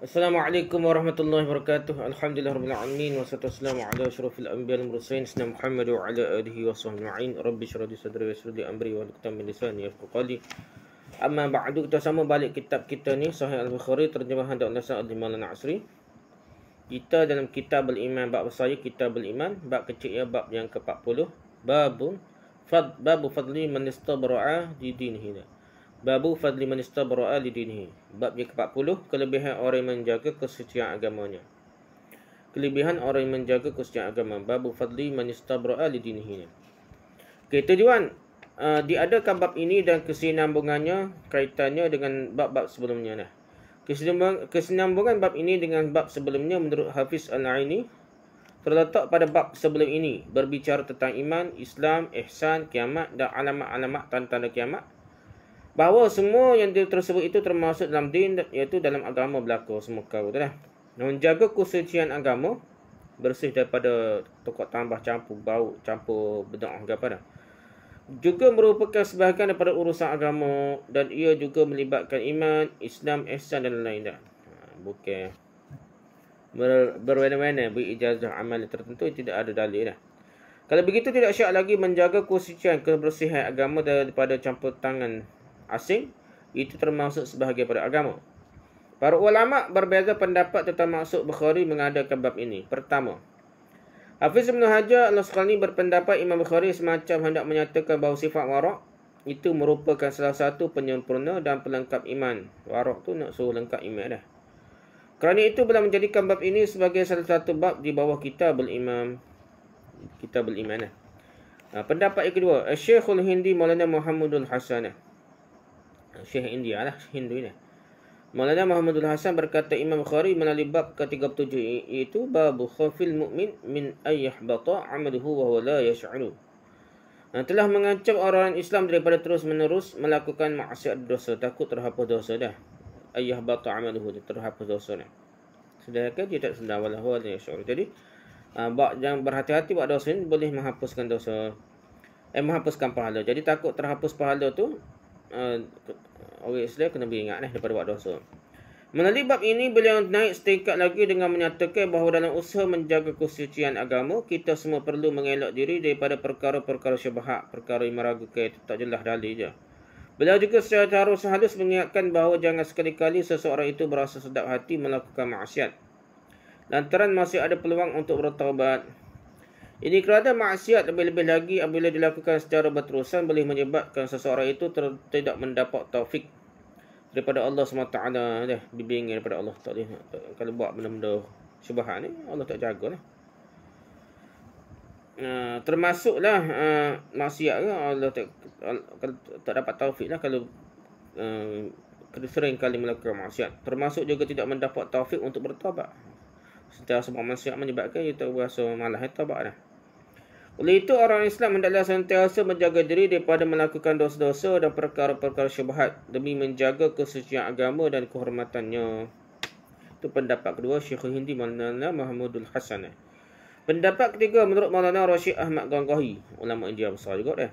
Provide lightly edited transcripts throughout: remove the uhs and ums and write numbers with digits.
Assalamualaikum warahmatullahi wabarakatuh. Alhamdulillahirabbil alamin wassalatu wassalamu ala asyrafil anbiya'i wal mursalin sayyidina Muhammad wa ala alihi wa sahbihi ajma'in. Rabbi shrah li sadri wa yassir li amri wa hlul min lisani yafqahu qawli. Amma ba'du, kita sama balik kitab kita ni Sahih Al-Bukhari terjemahan Dr. Sa'ad Maulana Asri. Kita dalam Kitab Al-Iman, bab saya Kitab Al-Iman, bab kecil ya, bab yang ke-40. Babu fadli man istabra'a di dinihi. Babu fadli man istabra'a li dinihi. Bab yang ke-40, kelebihan orang yang menjaga kesucian agamanya. Kelebihan orang yang menjaga kesucian agama. Babu fadli man istabra'a li dinihi. Okay, tujuan diadakan bab ini dan kesinambungannya, kaitannya dengan bab-bab sebelumnya. Kesinambungan bab ini dengan bab sebelumnya menurut Hafiz Al-Aini terletak pada bab sebelum ini, berbicara tentang iman, Islam, ihsan, kiamat dan alamat-alamat tanda-tanda kiamat. Bahawa semua yang tersebut itu termasuk dalam din, iaitu dalam agama belaka semua kau tu dah. Menjaga kesucian agama, bersih daripada tokok tambah campur bau, campur bid'ah ke apa dah, juga merupakan sebahagian daripada urusan agama, dan ia juga melibatkan iman, Islam, ihsan dan lain-lain dah. Bukan berwena-wena berijazah amal tertentu, tidak ada dalil dah. Kalau begitu tidak syak lagi menjaga kesucian, kebersihan agama daripada campur tangan asing, itu termasuk sebahagian pada agama. Para ulama berbeza pendapat tentang maksud Bukhari mengadakan bab ini. Pertama, Hafiz Ibn Hajar Al-Asqalani berpendapat Imam Bukhari semacam hendak menyatakan bahawa sifat warak itu merupakan salah satu penyempurna dan pelengkap iman. Warak tu nak suruh lengkap iman dah. Kerana itu boleh menjadikan bab ini sebagai salah satu bab di bawah Kitab Al-Iman. Kitab Al-Iman dah. Pendapat yang kedua, Syekhul Hindi Maulana Muhammadul Hasan. Syekh India lah, Hindu ni. Maulana Muhammadul Hasan berkata Imam Bukhari melalui bab ke-37 iaitu babu khawfil mu'min min ayyahbata amaluhu wa huwa la yash'uru. Telah mengancam orang Islam daripada terus-menerus melakukan maksiat dosa, takut terhapus dosa dah. Ayyahbata amaluhu, terhapus dosa dah. Sedangkan dia tak sedar wala huwa la yash'uru. Jadi jangan berhati-hati buat dosa ni boleh menghapuskan dosa. Menghapuskan pahala. Jadi takut terhapus pahala tu, orang Islam kena beringat daripada buat dosa. Melalui bab ini, beliau naik setingkat lagi dengan menyatakan bahawa dalam usaha menjaga kesucian agama, kita semua perlu mengelak diri daripada perkara-perkara syubhat, perkara yang meragukan, tak jelas dalil je. Beliau juga secara halus mengingatkan bahawa jangan sekali-kali seseorang itu berasa sedap hati melakukan maksiat, lantaran masih ada peluang untuk bertaubat. Ini kerana maksiat lebih-lebih lagi apabila dilakukan secara berterusan boleh menyebabkan seseorang itu tidak mendapat taufik daripada Allah SWT. Bimbingan daripada Allah. Tak boleh, kalau buat benda-benda syubhat ni, Allah tak jaga lah. Termasuklah maksiat ke, Allah tak dapat taufik lah kalau sering kali melakukan maksiat. Termasuk juga tidak mendapat taufik untuk bertaubat. Setelah sebab maksiat menyebabkan ia tak berasa malas taubat dah. Oleh itu, orang Islam hendaklah sentiasa menjaga diri daripada melakukan dosa-dosa dan perkara-perkara syubhat demi menjaga kesucian agama dan kehormatannya. Itu pendapat kedua Syekhul Hindi Maulana Muhammadul Hasan. Pendapat ketiga menurut Maulana Rashid Ahmad Gangohi, ulama India besar juga dah.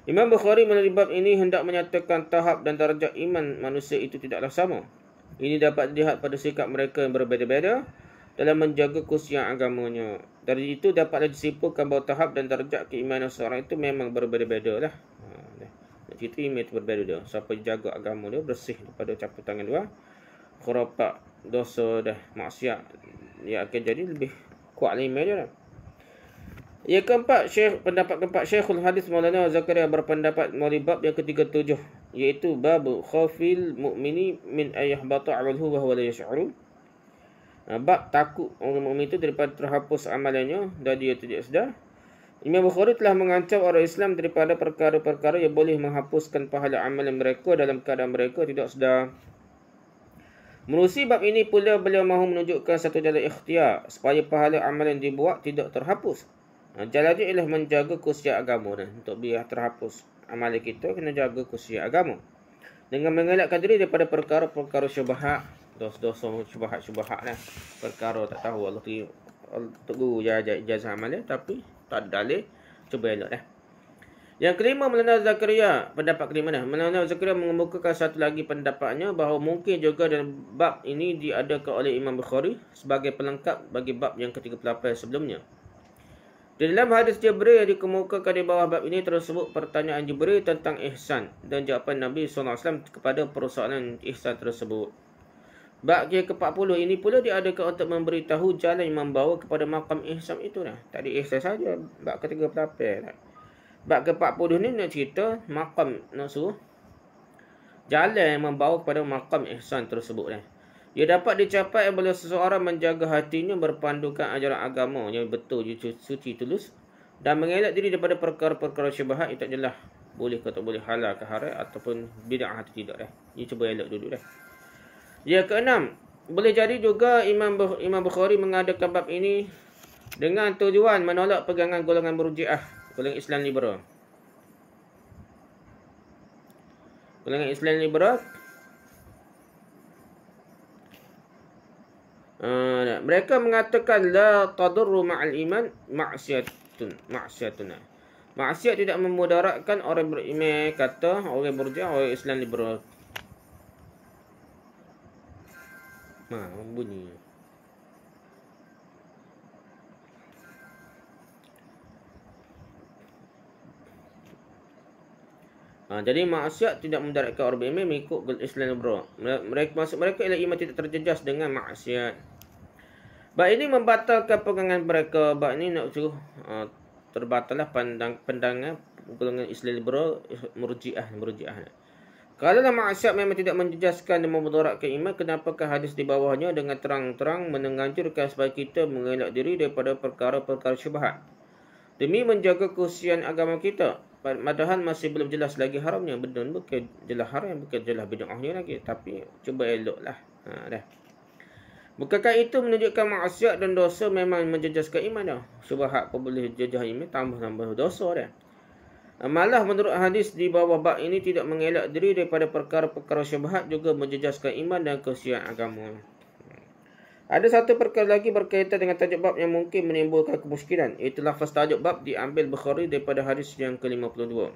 Imam Bukhari melalui bab ini hendak menyatakan tahap dan darjat iman manusia itu tidaklah sama. Ini dapat dilihat pada sikap mereka yang berbeza-beza dalam menjaga kesucian agamanya. Dari itu dapatlah disimpulkan bahawa tahap dan darjat keimanan seorang itu memang berbeza-beza lah. Itu iman itu berbeza. Siapa jaga agama dia bersih daripada campur tangan dua, khurafat, dosa dah, maksiat, dia akan jadi lebih kuat iman dia lah. Yang keempat, pendapat keempat, Syekhul Hadis Maulana Zakaria berpendapat melalui bab yang ke-37 iaitu babu khawfil mu'mini min ayyahbata amaluhu wa huwa la yash'uru. Bab takut orang mukmin itu daripada terhapus amalannya dan dia tidak sedar. Imam Bukhari telah mengancam orang Islam daripada perkara-perkara yang boleh menghapuskan pahala amalan mereka dalam keadaan mereka tidak sedar. Menerusi bab ini pula beliau mahu menunjukkan satu jalan ikhtiar supaya pahala amalan dibuat tidak terhapus. Jalannya ialah menjaga kesucian agama. Untuk biar terhapus amalan kita, kena jaga kesucian agama dengan mengelakkan diri daripada perkara-perkara syubhat, dosa-dosa syubhat lah. Perkara tak tahu Allah tu guru ijazah amalan tapi tak ada dalil, cuba elak dah. Yang kelima, Maulana Zakaria, pendapat kelima dah. Maulana Zakaria mengemukakan satu lagi pendapatnya bahawa mungkin juga dalam bab ini diadakan oleh Imam Bukhari sebagai pelengkap bagi bab yang ke-38 sebelumnya. Di dalam hadis Jibril yang dikemukakan di bawah bab ini tersebut pertanyaan Jibril tentang ihsan dan jawapan Nabi SAW kepada persoalan ihsan tersebut. Bab yang ke-40 ini pula diadakan untuk memberitahu jalan yang membawa kepada maqam ihsan itu dah. Tadi ihsan saja, bab ke-38 dah. Bab ke-40 ni nak cerita maqam, nak suruh jalan yang membawa kepada maqam ihsan tersebut. Ia dapat dicapai apabila seseorang menjaga hatinya berpandukan ajaran agama yang betul, suci, tulus dan mengelak diri daripada perkara-perkara syubhat yang tak jelas boleh ke tak boleh, halal ke haram ataupun bid'ah atau tidak. Dia cuba elak dulu dah. Yang keenam, boleh jadi juga Imam Bukhari mengadakan bab ini dengan tujuan menolak pegangan golongan Murji'ah, golongan Islam liberal. Golongan Islam liberal mereka mengatakan la tadurru ma'al iman ma'siyatun. Maksiat tidak memudaratkan orang beriman, kata orang Murji'ah, orang Islam liberal. Bunyi. Jadi maksiat tidak mendaratkan orang beriman mengikut Islam liberal. Maksud mereka ialah iman tidak terjejas dengan maksiat. Bab ini membatalkan pegangan mereka. Bab ini nak suruh terbatallah pandangan golongan Islam liberal, Murji'ah. Kalau maksiat memang tidak menjejaskan dan memudaratkan iman, kenapakah hadis di bawahnya dengan terang-terang menganjurkan supaya kita mengelak diri daripada perkara-perkara syubhat demi menjaga kesucian agama kita? Padahal masih belum jelas lagi haramnya. Benda bukan jelas haram, bukan jelas bid'ahnya lagi, tapi cuba eloklah. Dah. Bukankah itu menunjukkan maksiat dan dosa memang menjejaskan iman dah? Syubhat pun boleh jejah iman, tambah dosa dah. Malah menurut hadis di bawah bab ini tidak mengelak diri daripada perkara-perkara syubhat juga menjejaskan iman dan kesucian agama. Ada satu perkara lagi berkaitan dengan tajuk bab yang mungkin menimbulkan kemusykilan. Iaitu lafaz tajuk bab diambil Bukhari daripada hadis yang ke-52.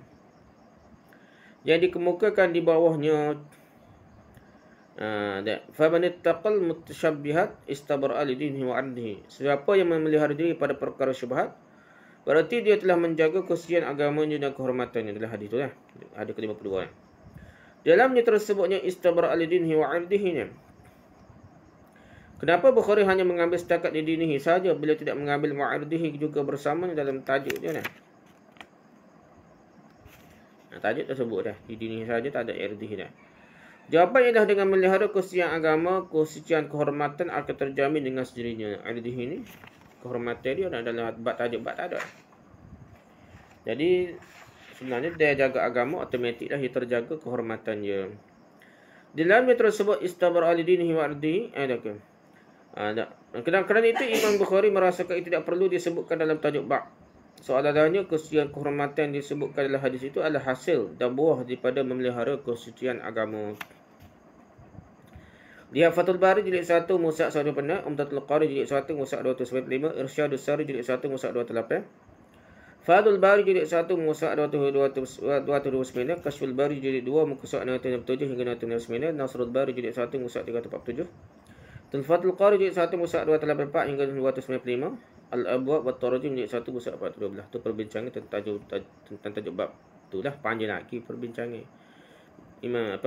Yang dikemukakan di bawahnya, faman ittaqal mutashabbihat istabara li dinihi wa 'irdihi. Siapa yang memelihara diri pada perkara syubhat, berarti dia telah menjaga kesucian agamanya dan kehormatannya. Dalam hadis itu lah. Hadis ke-52. Dalamnya tersebutnya istabara li dinihi wa 'irdihi. Kenapa Bukhari hanya mengambil setakat di dinihi saja bila tidak mengambil wa'irdihi juga bersama dalam tajuk dia? Tajuk tersebut dah. Di dinihi saja, tak ada irdihi dah. Jawapan ialah dengan melihara kesucian agama, kesucian kehormatan akan terjamin dengan sendirinya. Irdihi ni, kehormatan dia dalam tajuk bab tak ada. Jadi, sebenarnya dia jaga agama, automatiklah dia terjaga kehormatan dia. Di dalamnya tersebut istabara li dinihi wa'irdihi. Kerana itu Imam Bukhari merasakan itu tidak perlu disebutkan dalam tajuk bab. Soalannya kesucian kehormatan disebutkan dalam hadis itu adalah hasil dan buah daripada memelihara kesucian agama. Lihat Fathul Bari jilid 1 Musa' 1 pernah, Umdatul Qari jilid 1 Musa' 295, Irsyadus Sari jilid 1 Musa' 28. Fathul Bari jilid 1 Musa' 229, Kashful Bari jilid 2 muka surat 667 hingga 669, Nasrul Bari jilid 1 Musa' 347. Fathul Qari jilid 1 Musa' 284 hingga 295, Al-Abwab wa Tarajim jilid 1 Musa' 412. Tu perbincangan tentang tajuk bab. Itulah panjang lagi perbincangan. Imam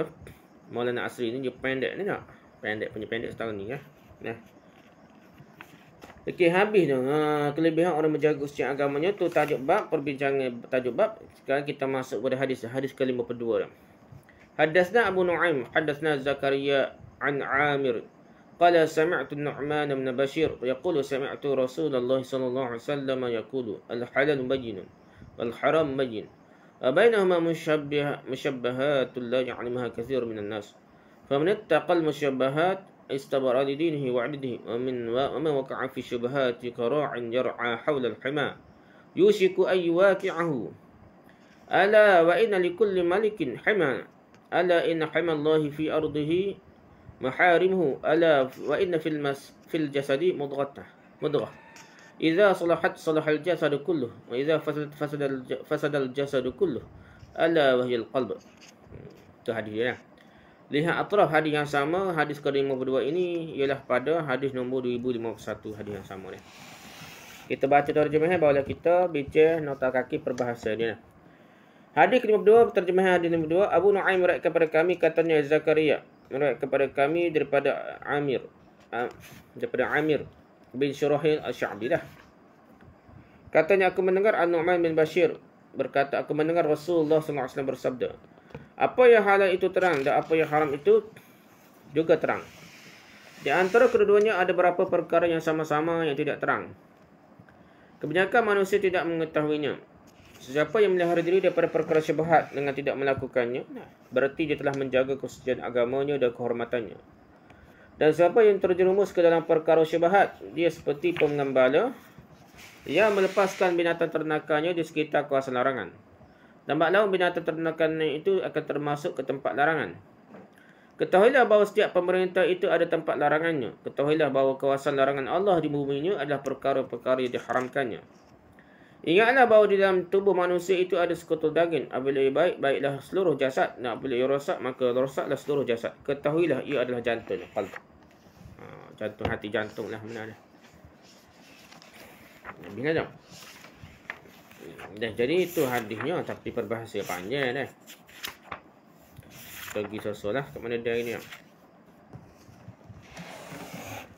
Maulana Asri ni dia pendek ni tak? Pendek setahun ni ya. Okey, habis dah. Kelebihan orang menjaga kesucian agamanya tu tajuk bab, perbincangan tajuk bab. Sekarang kita masuk pada hadis ke-52 dah. Hadatsna Abu Nu'aim, hadatsna Zakaria an Amir. قال سمعت النعمان بن بشير يقول سمعت رسول الله صلى الله عليه وسلم يقول الحلال بين والحرام بين وبينهما مشبهات لا يعلمها كثير من الناس فمن اتقى المشبهات استبرأ لدينه وعرضه ومن وقع في الشبهات كراع يرعى حول الحمى يوشك أن يواقعه ألا وإن لكل ملك حمى ألا إن حمى الله في أرضه محارمه ألا وإن في الجسد مضغة Idza salahat salahal jasadu kulluh wa idza fasadal jasadu kulluh ala wahyal qalb. Itu hadis dia. Lihat atraf hadis yang sama, hadis ke-52 ini ialah pada hadis nombor 2051, hadis yang sama ni. Kita baca terjemahan barulah kita bincang nota kaki perbahasan dia. Hadis ke-52, terjemahan hadis nombor 2, Abu Nu'aim meriwayatkan kepada kami katanya Zakaria meriwayatkan kepada kami daripada Amir bin Syurahil Asy-Sya'bi lah. Katanya aku mendengar An-Nu'man bin Bashir berkata, aku mendengar Rasulullah SAW bersabda, apa yang halal itu terang dan apa yang haram itu juga terang. Di antara kedua-duanya ada beberapa perkara yang sama-sama yang tidak terang. Kebanyakan manusia tidak mengetahuinya. Sesiapa yang melihara diri daripada perkara syubhat dengan tidak melakukannya, berarti dia telah menjaga kesucian agamanya dan kehormatannya. Dan siapa yang terjerumus ke dalam perkara syubhat, dia seperti pengembala yang melepaskan binatang ternakannya di sekitar kawasan larangan. Lambat laun binatang ternakannya itu akan termasuk ke tempat larangan. Ketahuilah bahawa setiap pemerintah itu ada tempat larangannya. Ketahuilah bahawa kawasan larangan Allah di buminya adalah perkara-perkara yang diharamkannya. Ingatlah bahawa di dalam tubuh manusia itu ada sekutul daging. Apabila ia baik, baiklah seluruh jasad. Dan apabila ia rosak, maka rosaklah seluruh jasad. Ketahuilah ia adalah jantung. Jantung hati, jantung lah benar dah. Bila dah. Jadi itu hadisnya, tapi perbahasa panjang dah. Pergi susul lah kat mana dia ini.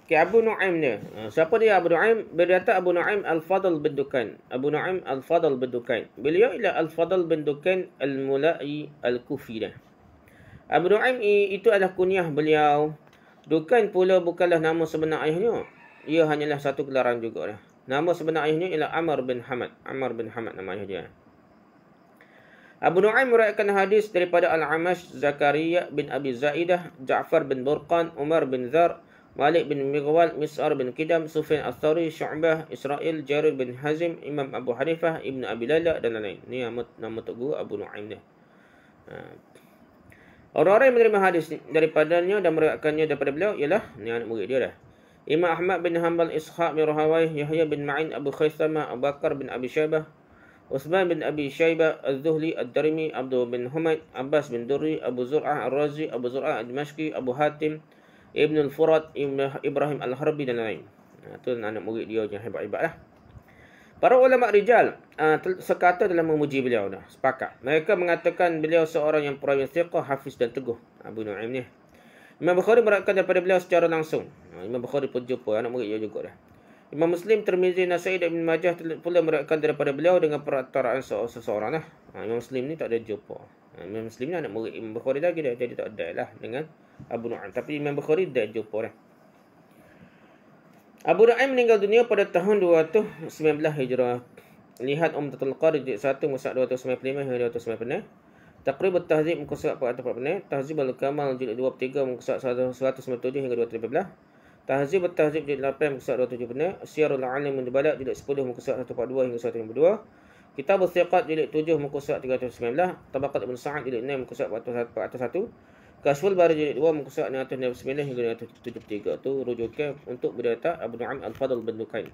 Okay, Abu Nu'aim dia. Siapa dia Abu Nu'aim? Berkata Abu Nu'aim Al-Fadl bin Dukain. Abu Nu'aim Al-Fadl bin Dukain. Beliau ialah Al-Fadl bin Dukain Al-Mula'i Al-Kufi dah. Abu Nu'aim itu adalah kunyah beliau. Dukain pula bukanlah nama sebenar ayahnya. Ia hanyalah satu gelaran juga dah. Nama sebenar ayahnya ialah Amr bin Hamad. Amr bin Hamad nama ayah dia. Abu Nu'aim meriwayatkan hadis daripada Al-Amash, Zakaria bin Abi Zaidah, Ja'far bin Burqan, Umar bin Zar, Malik bin Mighwal, Mis'ar bin Kidam, Sufyan Al-Thawri, Syu'bah, Israel, Jarir bin Hazim, Imam Abu Hanifah, Ibn Abi Lala dan lain-lain. Ini nama Tok Guru Abu Nu'aim dia. Orang-orang yang menerima hadis daripadanya dan meriwayatkannya daripada beliau ialah ni anak murid dia dah. Imam Ahmad bin Hanbal, Ishaq bin Rahawai, Yahya bin Ma'in, Abu Khaisamah, Abu Bakar bin Abi Syaibah, Uthman bin Abi Syaibah, Az-Zuhli, Ad-Darimi, Abdul bin Humaid, Abbas bin Durri, Abu Zur'ah Al-Razi, Abu Zur'ah Al-Dimashqi, Abu Hatim, Ibn Al-Furat, Ibrahim Al-Harbi dan lain. Itu anak murid dia yang hebat-hebat lah. Para ulama rijal sekata dalam memuji beliau dah. Sepakat. Mereka mengatakan beliau seorang yang perawi thiqah, hafiz dan teguh. Abu Nu'aim ni. Imam Bukhari meriwayatkan daripada beliau secara langsung. Imam Bukhari pun jumpa anak murid dia juga dah. Imam Muslim, Tirmizi, Nasa'i dan Ibn Majah pula meriwayatkan daripada beliau dengan perkataan seseorang lah. Imam Muslim ni tak ada jumpa. Imam Muslim ni anak murid Imam Bukhari lagi dah. Jadi tak ada lah dengan Abu Nu'aim. Tapi Imam Bukhari dah jumpa dah. Abu Nu'aim meninggal dunia pada tahun 219 Hijrah. Lihat Umdatul Qari jilid 1 muka 295 hingga 296. Taqrib at-Tahzib muka 446. Tahzib al-Kamal jilid 23 muka 197 hingga 213. Tahzib at-Tahzib jilid 8 muka 276. Syiarul Alim bin Balad jilid 10 muka 142 hingga 152. Kitab Al-Thiqat jilid 7 muka 319. Tabaqat Ibn Sa'ad jilid 6 muka 401. Kashful Bari jilid 2 muka 609 hingga 673. Tu rujukan untuk berdata Abu Nu'aim Al-Fadl bin Dukain.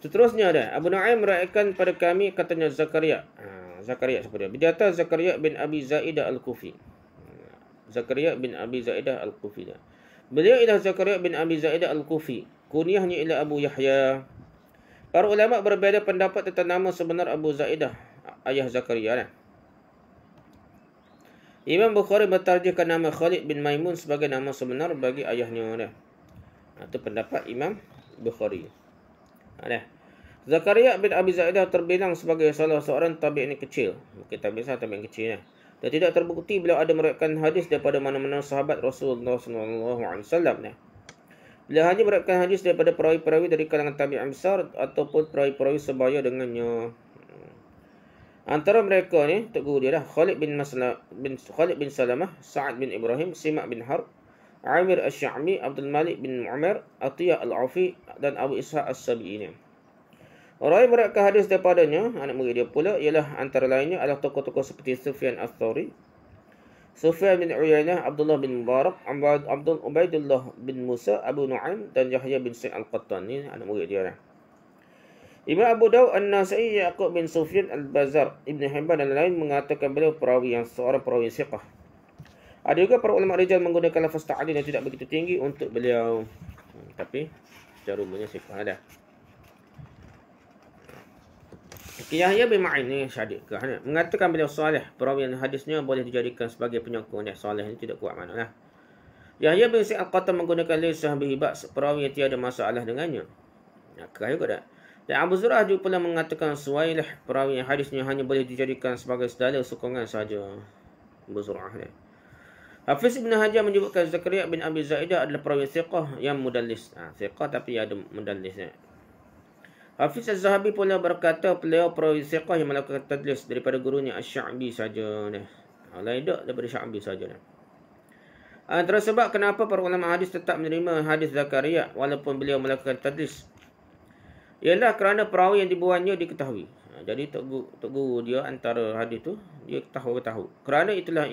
Seterusnya ada Abu Nu'aim meriwayatkan pada kami katanya Zakaria. Zakaria siapa dia? Berdata Zakaria bin Abi Zaidah Al-Kufi. Zakaria bin Abi Zaidah Al-Kufi. Beliau ialah Zakaria bin Abi Zaidah Al-Kufi. Kunyahnya ialah Abu Yahya. Para ulama berbeza pendapat tentang nama sebenar Abu Zaidah, ayah Zakaria. Imam Bukhari mentarjihkan nama Khalid bin Maimun sebagai nama sebenar bagi ayahnya. Itu pendapat Imam Bukhari. Zakaria bin Abi Zaidah terbilang sebagai salah seorang tabi'in kecil. Kita biasa tabi'in kecil. Dan tidak terbukti beliau ada meriwayatkan hadis daripada mana-mana sahabat Rasulullah SAW. Beliau hanya meriwayatkan hadis daripada perawi-perawi dari kalangan tabi'in besar ataupun perawi-perawi sebaya dengannya. Antara mereka ni, tok guru dia dah Khalid bin Salamah, Sa'ad bin Ibrahim, Simak bin Harb, Amir Asy-Sya'mi, Abdul Malik bin Umar, Atiyah Al-Aufi dan Abu Ishaq As-Sabi'i ni. Orang yang meriwayatkan hadis daripadanya, anak murid dia pula, ialah antara lainnya adalah tokoh-tokoh seperti Sufyan Al-Thawri, Sufyan bin Uyainah, Abdullah bin Mubarak, Ubaidullah bin Musa, Abu Nu'aim dan Yahya bin Sa'id Al-Qattan. Ni anak murid dia dah. Imam Abu Daud An-Nasai, Yaqub bin Sufyan Al-Bazar, Ibn Hibban dan lain mengatakan beliau seorang perawi siqah. Ada juga para ulama rijal menggunakan lafaz ta'dil yang tidak begitu tinggi untuk beliau. Tapi secara umumnya siqah ada. Yahya bin Ma'in ni syadik ke mengatakan beliau soleh, perawi yang hadisnya boleh dijadikan sebagai penyokong. Soleh ni tidak kuat maknalah. Yahya bin Sa'id Al-Qattan menggunakan laisa bihi ba's, perawi yang tiada masalah dengannya. Kerana juga tak. Dan Abu Zur'ah juga pula mengatakan Suwailah, perawi yang hadisnya hanya boleh dijadikan sebagai dalil sokongan sahaja. Abu Zur'ah ni. Hafiz Ibn Hajar menyebutkan Zakaria bin Abi Zaidah adalah perawi thiqah yang mudallis. Thiqah tapi ada mudallis. Hafiz Az-Zahabi pula berkata beliau perawi thiqah yang melakukan tadlis daripada gurunya Asy-Sya'bi saja. Lain tak daripada Sya'bi saja. Antara sebab kenapa para ulama hadis tetap menerima hadis Zakaria walaupun beliau melakukan tadlis ialah kerana perawi yang dibuatnya diketahui. Jadi Tok Guru dia antara hadis tu dia tahu. Kerana itulah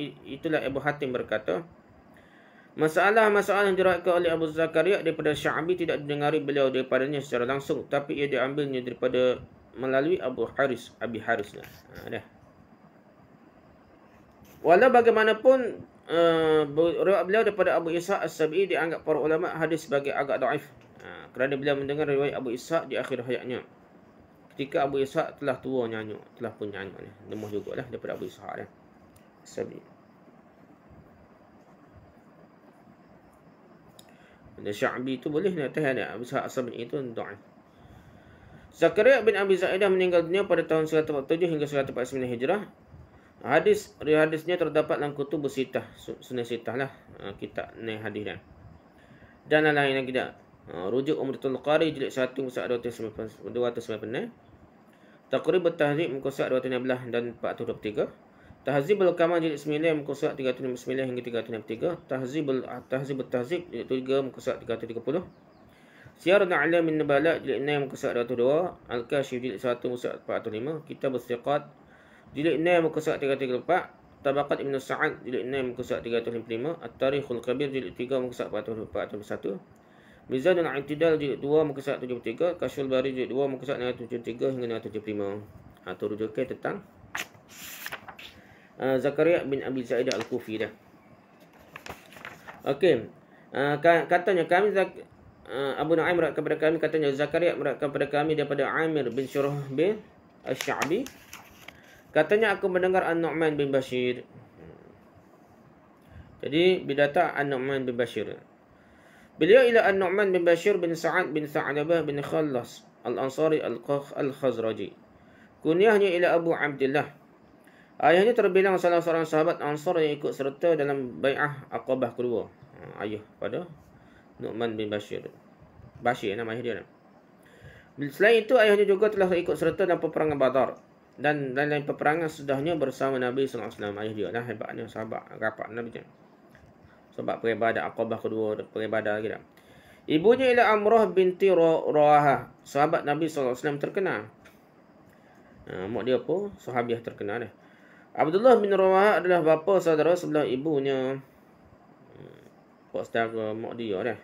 Abu Hatim berkata, masalah-masalah yang diriwayatkan oleh Abu Zakaria daripada Sya'bi tidak didengari beliau daripadanya secara langsung, tapi ia diambilnya daripada melalui Abi Haris. Dah. Walau bagaimanapun riwayat beliau daripada Abu Ishaq As-Sabi'i dianggap para ulama hadis sebagai agak daif. Kerana beliau mendengar riwayat Abu Ishaq di akhir hayatnya. Ketika Abu Ishaq telah tua nyanyuk, telah pun nyanyuk ni. Lemah jugalah daripada Abu Ishaq ni. As-Sabi'i. Dan Sya'bi tu boleh nak tahan dia. Abu Ishaq As-Sabi'i itu daif. Zakaria bin Abi Zaidah meninggal dunia pada tahun 147 hingga 149 Hijrah. Hadisnya terdapat dalam kutub Sitah, Sunan Sitah lah, kitab ni hadis dah. Dan lain lagi dah. Rujuk Umratul Qari jilid 1 muka 296. Taqrib At-Tahzib muka 216 dan 423. Tahzibul Kamal jilid 9 muka 359 hingga 363. Tahzib At-Tahzib jilid 3 muka 330. Siyarul A'lam min Nubala jilid 6 muka 202. Al-Kashif jilid 1 muka 405. Kitab As-Siqat jilid 6 muka 334. Tabaqat Ibn Sa'ad jilid 6 muka 355. At-Tarikhul Kabir jilid 3 muka 401. Mizanul I'tidal jilid 2 muka 173. Kasyful Bari jilid 2 muka 173 hingga 175. Atau rujukan tentang Zakaria bin Abi Zaidah Al-Kufi dah. Okey. Katanya kami Abu Nu'aim meriwayatkan kepada kami, katanya Zakaria meriwayatkan kepada kami daripada Amir bin Syurahbil Asy-Sya'bi. Katanya aku mendengar An-Nu'man bin Bashir. Jadi bidata An-Nu'man bin Bashir. Beliau ialah An-Nu'man bin Bashir bin Sa'ad bin Tha'labah bin Khallas Al-Ansari Al-Khazraji. Kunyahnya ialah Abu Abdullah. Ayahnya terbilang salah seorang sahabat Ansar yang ikut serta dalam Bai'ah Aqabah kedua. Ayah pada Nu'man bin Bashir. Bashir nama ayah dia. Selain itu ayahnya juga telah ikut serta dalam peperangan Badar dan lain-lain peperangan sudahnya bersama Nabi sallallahu alaihi wasallam. Ayah dia lah hebatnya sahabat rapat Nabi je. Sebab peribadah Aqabah kedua, peribadah lagi dah. Ibunya ialah Amrah binti Rawahah, sahabat Nabi sallallahu alaihi wasallam terkenal. Mak dia pun sahabiah terkenal dah. Abdullah bin Rawahah adalah bapa saudara sebelah ibunya. Pak saudara mak dia dah.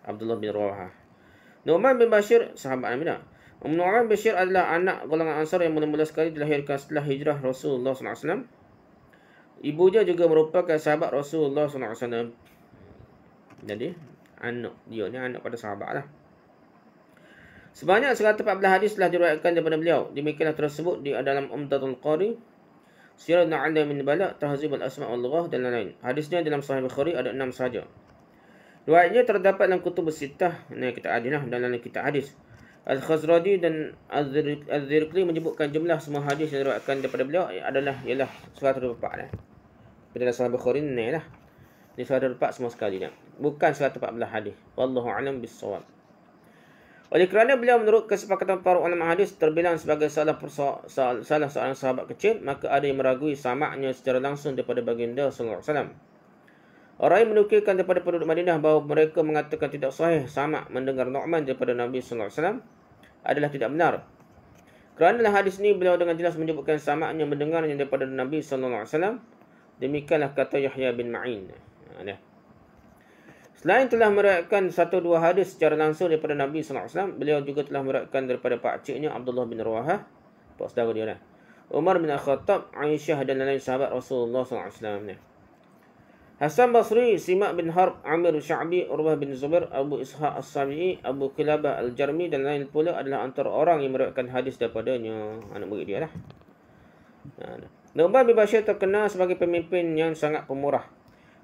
Abdullah bin Rawahah. Nu'man bin Bashir sahabat Nabi dah. Nu'man bin Bashir adalah anak golongan Ansar yang mula-mula sekali dilahirkan setelah hijrah Rasulullah sallallahu alaihi wasallam. Ibunya juga merupakan sahabat Rasulullah SAW. Jadi, anak dia ni anak pada sahabat lah. Sebanyak 114 hadis telah diriwayatkan daripada beliau. Demikianlah tersebut di dalam Umdatul Qari, Siyarul A'lam min Nubala, Tahzib Al-Asma' wal-Lughah dan lain-lain. Hadisnya dalam Sahih Bukhari ada 6 sahaja. Riwayatnya terdapat dalam kutub Sittah, kitab hadis dan dalam kitab hadis. Al-Khazraji dan Al-Zirqli menyebutkan jumlah semua hadis yang diriwayatkan daripada beliau ialah 124 dah. Dalam Sahih Bukhari ni lah. Ni 124 semua sekali dah. Bukan 114 hadis. Wallahu a'lam bis-shawab. Oleh kerana beliau menurut kesepakatan para ulama hadis terbilang sebagai salah seorang sahabat kecil, maka ada yang meragui samaknya secara langsung daripada baginda sallallahu alaihi wasallam. Orang yang menukilkan daripada penduduk Madinah bahawa mereka mengatakan tidak sahih samak mendengar Nu'man daripada Nabi sallallahu alaihi wasallam adalah tidak benar. Kerana dalam hadis ini beliau dengan jelas menyebutkan samaknya mendengarnya daripada Nabi sallallahu alaihi wasallam. Demikianlah kata Yahya bin Ma'in. Selain telah meriwayatkan satu dua hadis secara langsung daripada Nabi SAW, beliau juga telah meriwayatkan daripada pakciknya Abdullah bin Rawahah, pak saudara dia lah, Umar bin Khattab, Aisyah dan lain-lain sahabat Rasulullah SAW ni. Hasan Basri, Simak bin Harb, Amir Sya'bi, Urwah bin Zubair, Abu Ishaq As-Sabi'i, Abu Qilabah Al-Jarmi dan lain pula adalah antara orang yang meriwayatkan hadis daripadanya. Anak murid dia lah. Nu'man bin Bashir terkenal sebagai pemimpin yang sangat pemurah.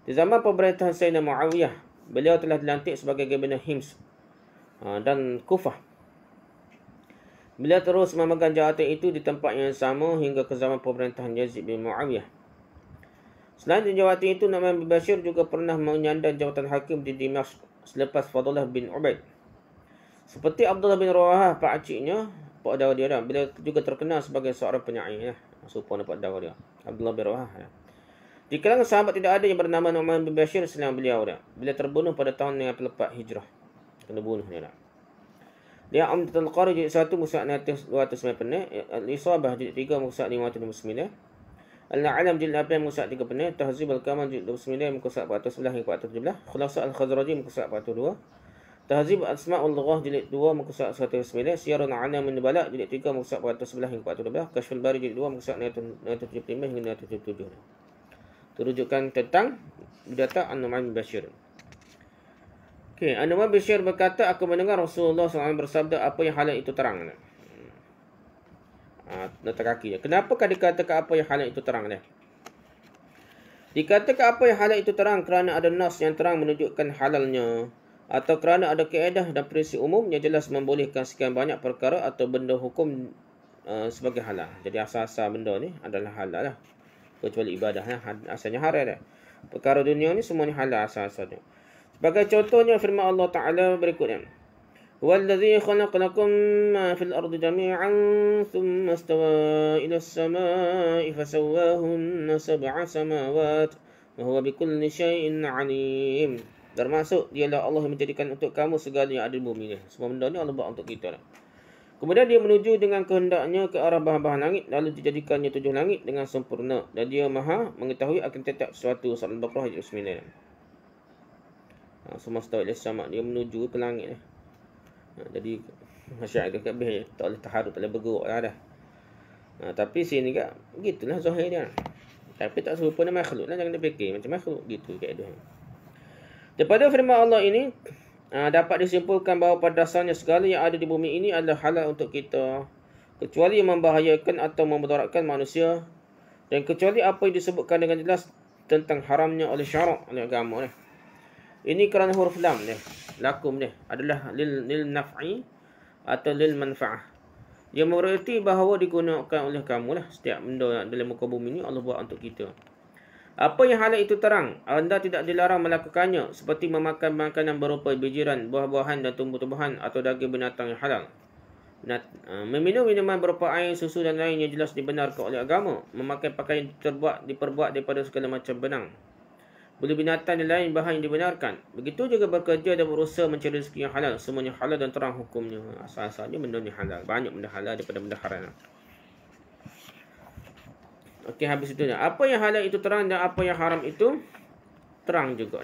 Di zaman pemerintahan Sayyidina Muawiyah, beliau telah dilantik sebagai Gubernur Hims dan Kufah. Beliau terus memegang jawatan itu di tempat yang sama hingga ke zaman pemerintahan Yazid bin Muawiyah. Selain jawatan itu, Nu'man bin Bashir juga pernah menyandang jawatan hakim di Dimashq selepas Fadlah bin Ubaid. Seperti Abdullah bin Rawahah, pakciknya, pak saudara dia, beliau juga terkenal sebagai seorang penyair. Serupa dengan pak saudara dia, Abdullah bin Rawahah. Di kalangan sahabat tidak ada yang bernama Nu'man bin Bashir selain beliau. Beliau terbunuh pada tahun yang ke-4 Hijrah. Kena bunuh dia. Dia Umdatul Qari jilid 1 muka 290, Al-Isabah jilid 3 muka 529, Al-Alam jilid 8 muka 3, Tahzib Al-Kamal jilid 29 muka 411 hingga 417, Khulasa Al-Khazraji muka 402, Tahzib Asma'ul Lughah jilid 2 muka 109, Siyarun A'lam min Nubala jilid 3 muka 411 hingga 412, Kashful Bari jilid 2 muka 975 hingga 977. Terujukan tentang data An-Nu'man bin Bashir. Okey, An-Nu'man bin Bashir berkata, aku mendengar Rasulullah SAW bersabda, apa yang halal itu terang. Nota kaki dia. Kenapakah dikatakan apa yang halal itu terang dia? Dikatakan apa yang halal itu terang kerana ada nas yang terang menunjukkan halalnya, atau kerana ada kaedah dan prinsip umum yang jelas membolehkan sekian banyak perkara atau benda hukum sebagai halal. Jadi asal-asal benda ni adalah halal lah. Kecuali ibadah lah. Asalnya haram dah. Perkara dunia ni semuanya halal asal-asalnya. Sebagai contohnya firman Allah Ta'ala berikutnya. Huwallazi khalaq lakum ma fil ardi jami'an thumma istawa ila as-sama'i fasawwahunna sab'a samawat wa huwa bikulli syai'in 'alim. Termasuk dialah Allah yang menjadikan untuk kamu segala yang ada di bumi ni. Semua benda ni Allah buat untuk kita lah. Kemudian dia menuju dengan kehendaknya ke arah bahagian langit, lalu dijadikannya 7 langit dengan sempurna, dan dia maha mengetahui akan tetap sesuatu. Surah Al-Baqarah ayat 9. Semua setahu sama dia menuju ke langit. Jadi masyarakat kabeh tak boleh taharuk, tak boleh bergerak lah dah. Tapi sini kan begitulah zahir dia. Tapi tak serupa dengan makhluk lah, jangan dipikir macam makhluk gitu kaedah. Daripada firman Allah ini dapat disimpulkan bahawa pada dasarnya segala yang ada di bumi ini adalah halal untuk kita, kecuali yang membahayakan atau memudaratkan manusia, dan kecuali apa yang disebutkan dengan jelas tentang haramnya oleh syarak, oleh agama. Ini kerana huruf lam ni, lakum ni adalah lil naf'i atau lil manfa'ah, yang bererti bahawa digunakan oleh kamu lah. Setiap benda dalam muka bumi ni Allah buat untuk kita. Apa yang halal itu terang, anda tidak dilarang melakukannya, seperti memakan makanan berupa bijiran, buah-buahan dan tumbuh-tumbuhan atau daging binatang yang halal. Meminum minuman berupa air, susu dan lain yang jelas dibenarkan oleh agama. Memakai pakaian diperbuat daripada segala macam benang. Bulu binatang dan lain bahan yang dibenarkan. Begitu juga bekerja dan berusaha mencari rezeki yang halal. Semuanya halal dan terang hukumnya. Asal-asalnya benda ni halal. Banyak benda halal daripada benda haram. Okey, habis itu. Apa yang halal itu terang dan apa yang haram itu terang juga.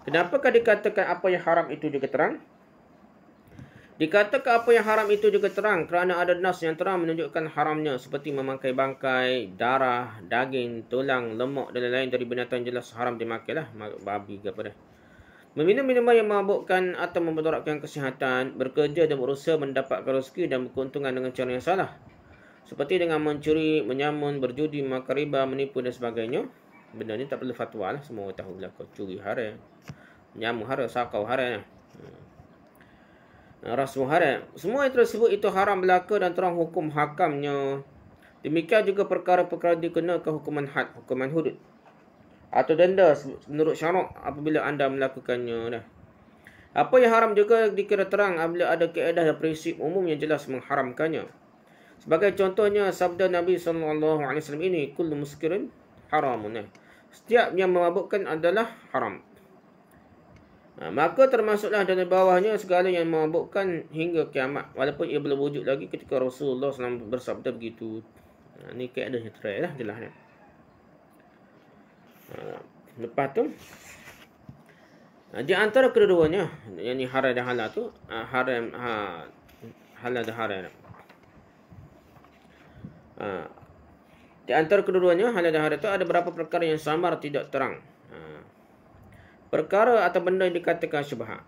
Kenapakah dikatakan apa yang haram itu juga terang? Dikatakan apa yang haram itu juga terang kerana ada nas yang terang menunjukkan haramnya, seperti memakai bangkai, darah, daging, tulang, lemak dan lain-lain dari binatang jelas haram dimakan lah, babi ke apa dah. Meminum minuman yang memabukkan atau memudaratkan kesihatan, bekerja dan berusaha mendapatkan rezeki dan berkeuntungan dengan cara yang salah, seperti dengan mencuri, menyamun, berjudi, makan riba, menipu dan sebagainya. Benda ni tak perlu fatwa lah, semua orang tahu lah. Kau curi haram, menyamun haram, sakau haram, rasuah haram. Semua yang tersebut itu haram belaka dan terang hukum hakamnya. Demikian juga perkara-perkara dikenakan hukuman had, hukuman hudud atau denda menurut syarak apabila anda melakukannya. Apa yang haram juga dikira terang apabila ada kaedah dan prinsip umum yang jelas mengharamkannya. Sebagai contohnya sabda Nabi SAW ini, kullu muskirin haramun. Setiap yang memabukkan adalah haram. Maka termasuklah dari bawahnya segala yang memabukkan hingga kiamat, walaupun ia belum wujud lagi ketika Rasulullah SAW bersabda begitu. Ini keadaan yang terakhir lah, jelas. Lepas tu Di antara kedua-duanya, yang ni haram dan halal tu, halal dan haram. Di antara kedua-duanya, halal dan haram tu ada beberapa perkara yang samar tidak terang. Perkara atau benda yang dikatakan syubhat.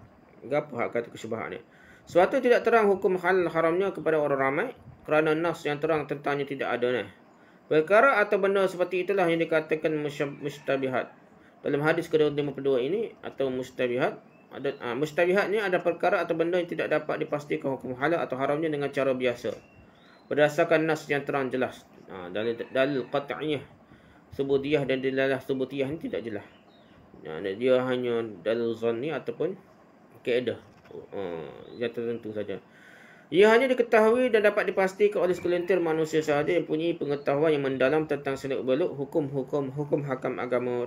Apa hak kata syubhat ni? Suatu tidak terang hukum halal haramnya kepada orang ramai kerana nas yang terang tentangnya tidak ada. Perkara atau benda seperti itulah yang dikatakan mustabihat. Dalam hadis ke-52 ini atau mustabihat, mustabihat ni ada perkara atau benda yang tidak dapat dipastikan hukum halal atau haramnya dengan cara biasa. Berdasarkan nas yang terang jelas. Dalil qat'iyah, subutiyah dan dilalah subutiyah ni tidak jelas. Dia hanya dalil zanni ataupun kaedah yang tertentu saja. Ia hanya diketahui dan dapat dipastikan oleh segelintir manusia sahaja yang punya pengetahuan yang mendalam tentang seluk-beluk hukum hakam agama.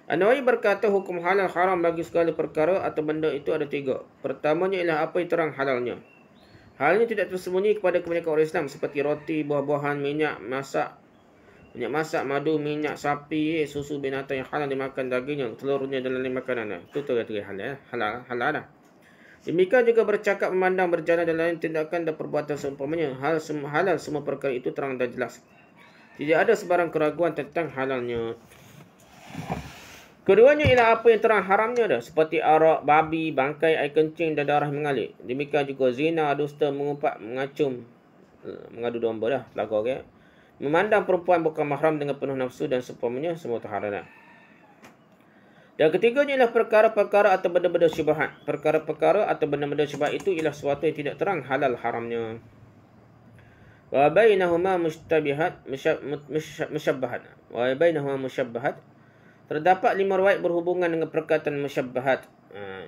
An-Nawawi berkata hukum halal haram bagi segala perkara atau benda itu ada 3. Pertamanya ialah apa yang terang halalnya. Halnya tidak tersembunyi kepada kebanyakan orang Islam seperti roti, buah-buahan, minyak masak, madu, minyak sapi, susu binatang yang halal dimakan dagingnya, telurnya dan lain makanan. Itu halal. Demikian juga bercakap, memandang, berjalan dan lain tindakan dan perbuatan seumpamanya. Halal semua perkara itu terang dan jelas. Tidak ada sebarang keraguan tentang halalnya. Keduanya ialah apa yang terang haramnya dah, seperti arak, babi, bangkai, air kencing dan darah mengalir. Demikian juga zina, dusta, mengumpat, mengacung, mengadu domba dah, lagu okay? Memandang perempuan bukan mahram dengan penuh nafsu dan seumpamanya, semua terharam. Dan ketiganya ialah perkara-perkara atau benda-benda syubhat. Perkara-perkara atau benda-benda syubhat itu ialah sesuatu yang tidak terang halal haramnya. Wa bainahuma mushtabihat musyabbahat. Wa bainahuma musyabbahat. Terdapat 5 riwayat berhubungan dengan perkataan musyabbahat,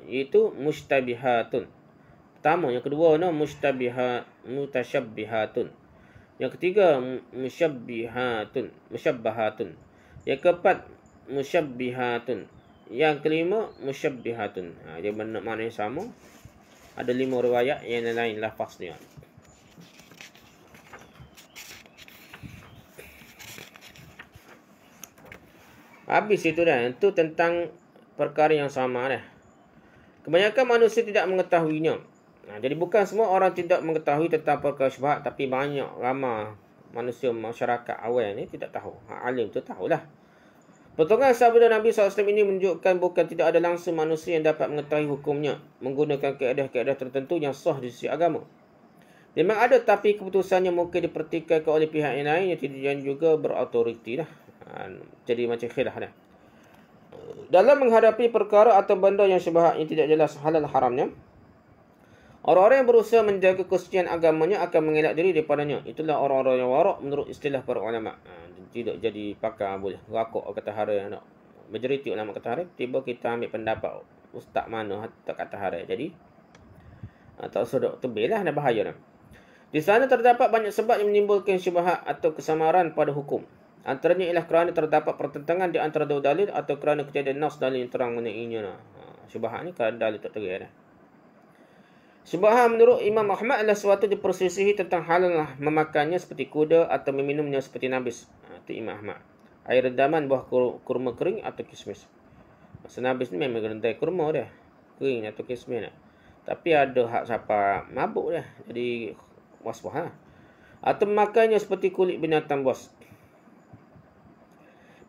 iaitu mustabihatun. Pertama, yang kedua mutasyabbihatun. Yang ketiga musyabbahatun. Yang keempat musyabbihatun. Yang kelima musyabbihatun. Dia makna yang sama. Ada 5 riwayat yang lain lafaznya. Habis itu dah. Itu tentang perkara yang sama dah. Kebanyakan manusia tidak mengetahuinya. Jadi bukan semua orang tidak mengetahui tentang perkara syubhat, tapi ramai manusia masyarakat awal ni tidak tahu. Alim tu tahulah. Potongan sabda Nabi SAW ini menunjukkan bukan tidak ada langsung manusia yang dapat mengetahui hukumnya menggunakan kaedah-kaedah tertentu yang sah di sisi agama. Memang ada, tapi keputusannya mungkin dipertikaikan oleh pihak yang lain yang juga berautoriti dah. Jadi macam khilaf dah. Dalam menghadapi perkara atau benda yang syubhat yang tidak jelas halal haramnya, orang-orang yang berusaha menjaga kesucian agamanya akan mengelak diri daripadanya. Itulah orang-orang yang warak menurut istilah para ulama. Tidak jadi pakar boleh rakuk kata haram. Majoriti ulama kata haram, tiba kita ambil pendapat ustaz mana tak kata haram. Jadi tak sodok tebel lah, bahaya dah. Di sana terdapat banyak sebab yang menimbulkan syubhat atau kesamaran pada hukum. Antaranya ialah kerana terdapat pertentangan di antara dua dalil atau kerana ketiadaan nas dalil yang terang mengenainya. Syubhat ni kerana dalil tak terang dah. Syubhat menurut Imam Ahmad adalah sesuatu dipersisihi tentang halal memakannya seperti kuda atau meminumnya seperti nabis. Itu Imam Ahmad. Air rendaman buah kurma kering atau kismis. Masa nabis ni memang rendah kurma dah. Kering atau kismis dah. Tapi ada hak siapa mabuk dah. Jadi was-was lah. Atau memakannya seperti kulit binatang buas.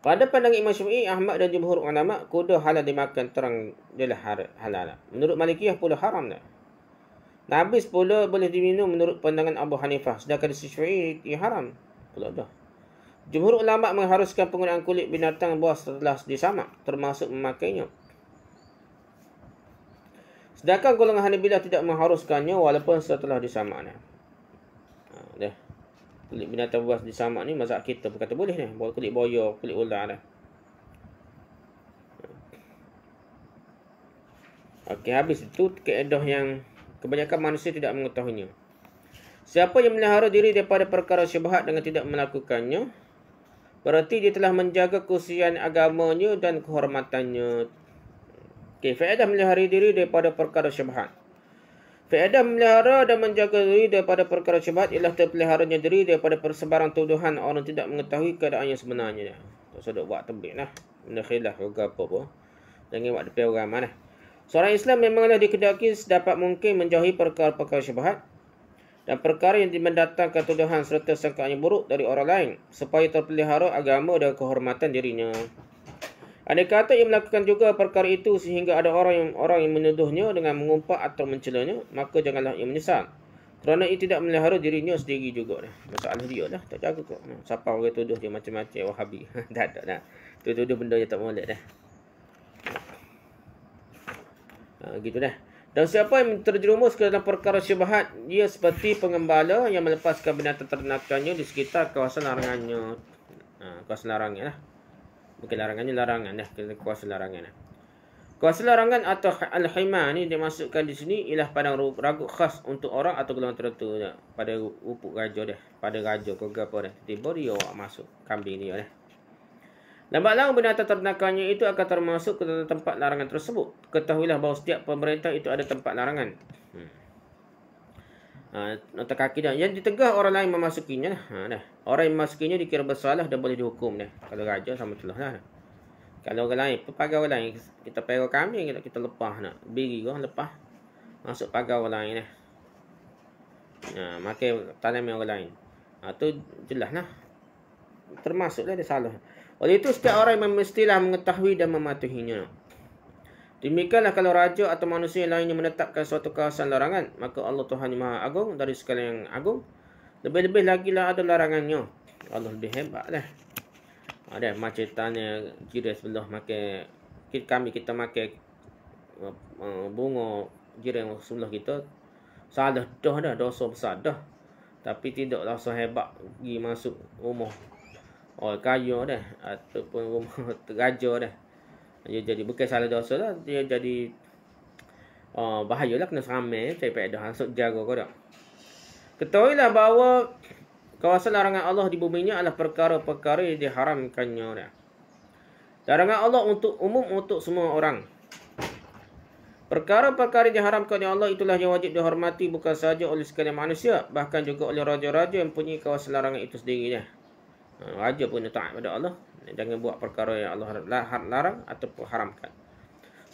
Pada pandangan Imam Syafi'i, Ahmad dan jumhur ulama, kuda halal dimakan terang jelas halal. Menurut Malikiyah pula haram dah. Nabis pula boleh diminum menurut pandangan Abu Hanifah. Sedangkan di Syafi'i haram pula dah. Jumhur ulama mengharuskan penggunaan kulit binatang buas setelah disamak, termasuk memakainya. Sedangkan golongan Hanabilah tidak mengharuskannya walaupun setelah disamak. Dah. Kulit binatang buas disamak ni mazhab kita berkata boleh ni. Kulit boya, kulit ular dah. Okey, habis itu kaedah yang kebanyakan manusia tidak mengetahuinya. Siapa yang melihara diri daripada perkara syubhat dengan tidak melakukannya, berarti dia telah menjaga kesucian agamanya dan kehormatannya. Okey, faedah melihara diri daripada perkara syubhat. Faedah memelihara dan menjaga diri daripada perkara syubhat ialah terpeliharanya diri daripada persebaran tuduhan orang tidak mengetahui keadaan yang sebenarnya. Tak sedap buat tebik lah. Benda khilaf ke apa pun. Jangan buat depan orang mana. Seorang Islam memanglah dikehendaki sedapat mungkin menjauhi perkara-perkara syubhat dan perkara yang mendatangkan tuduhan serta sangkaan yang buruk dari orang lain supaya terpelihara agama dan kehormatan dirinya. Andai kata ia melakukan juga perkara itu sehingga ada orang yang menuduhnya dengan mengumpat atau mencelanya, maka janganlah ia menyesal. Kerana ia tidak melihara dirinya sendiri juga. Masalah dia lah, tak jaga kok. Siapa orang tuduh dia macam-macam Wahabi. Tak ada dah. Tuduh benda yang tak molek dah. Gitu dah. Dan siapa yang terjerumus ke dalam perkara syubhat, dia seperti pengembala yang melepaskan binatang ternakannya di sekitar kawasan larangannya. Kawasan larangan lah. Bukan larangannya, larangan dah. Kawasan larangan lah. Kawasan larangan atau al-hima ni dimasukkan di sini ialah padang ragut khas untuk orang atau golongan tertentu dah. Pada upuk raja dah. Pada raja ke apa dah. Tiba dia masuk kambing dia dah. Lambat laun binatang ternakannya itu akan termasuk ke dalam tempat larangan tersebut. Ketahuilah bahawa setiap pemerintah itu ada tempat larangan. Nota kaki dah. Yang ditegah orang lain memasukinya. Dah. Orang yang memasukinya dikira bersalah dan boleh dihukum dah. Kalau raja sama itulah dah. Kalau orang lain, pagar orang lain, kita perah kambing, kita lepas nak. Biri orang lepas. Masuk pagar orang lain dah. Makan tanam orang lain. Tu jelas lah. Termasuklah dia salah. Oleh itu setiap orang mestilah mengetahui dan mematuhinya. Demikianlah kalau raja atau manusia yang lainnya menetapkan suatu kawasan larangan, maka Allah Tuhan yang Maha Agung dari segala yang agung. Lebih-lebih lagi lah ada larangannya. Allah lebih hebat lah. Ada macam tanya jiran sebelah makan, kita makan bunga jiran sebelah kita. Salah dah dosa besar dah. Tapi tidaklah sehebat pergi masuk rumah kaya dah ataupun rumah raja dah. Dia jadi bukan salah dosa dah, dia jadi bahayalah kena seramai daripada dah masuk jaga kau dah. Ketahuilah bahawa kawasan larangan Allah di buminya adalah perkara-perkara yang diharamkannya dah. Larangan Allah untuk umum untuk semua orang. Perkara-perkara yang diharamkan oleh Allah itulah yang wajib dihormati bukan sahaja oleh sekalian manusia, bahkan juga oleh raja-raja yang punya kawasan larangan itu sendiri dah. Raja pun taat pada Allah. Jangan buat perkara yang Allah larang ataupun haramkan.